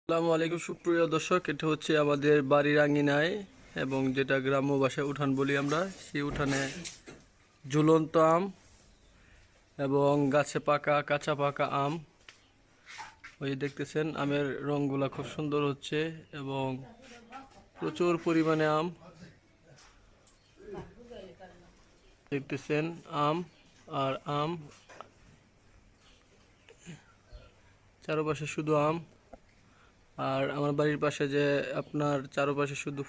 আসসালামু আলাইকুম সুপ্রিয় দর্শক, এটা হচ্ছে আমাদের বাড়ির আঙিনায় এবং যেটা গ্রাম্য ভাষায় উঠান বলি আমরা, সেই উঠানে ঝুলন্ত আম এবং গাছে পাকা কাঁচা পাকা আম। ওই দেখতেছেন আমের রংগুলা খুব সুন্দর হচ্ছে এবং প্রচুর পরিমাণে আম দেখতেছেন। আম আর আম, চারপাশে শুধু আম। আর আমার বাড়ির পাশে যে আপনার চারপাশে শুধু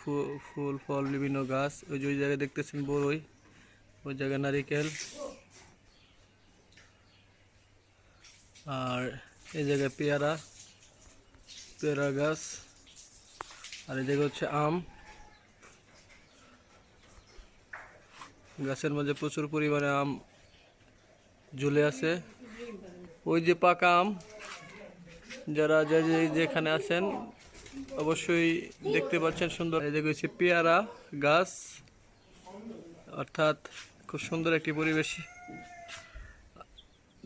ফুল ফল বিভিন্ন গাছ, ওই যে ওই জায়গায় দেখতেছেন বড়ই, ওই জায়গায় নারিকেল, আর এই জায়গায় পেয়ারা পেয়ারা গাছ, আর এই জায়গায় হচ্ছে আম। গাছের মাঝে প্রচুর পরিমাণে আম ঝুলে আছে। ওই যে পাকা আম, যারা যেখানে আছেন অবশ্যই দেখতে পাচ্ছেন সুন্দর। এই জায়গায় হচ্ছে পেয়ারা গাছ, অর্থাৎ খুব সুন্দর একটি পরিবেশ।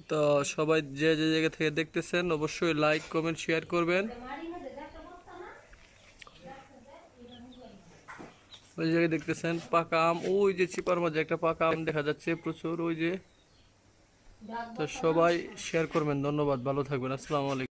তো সবাই যে যে জায়গা থেকে দেখতেছেন অবশ্যই লাইক কমেন্ট শেয়ার করবেন। ওই জায়গায় দেখতেছেন পাকা আম, ওই যে চিপার মাঝে একটা পাকা আম দেখা যাচ্ছে প্রচুর, ওই যে। তো সবাই শেয়ার করবেন। ধন্যবাদ, ভালো থাকবেন, আসসালামু আলাইকুম।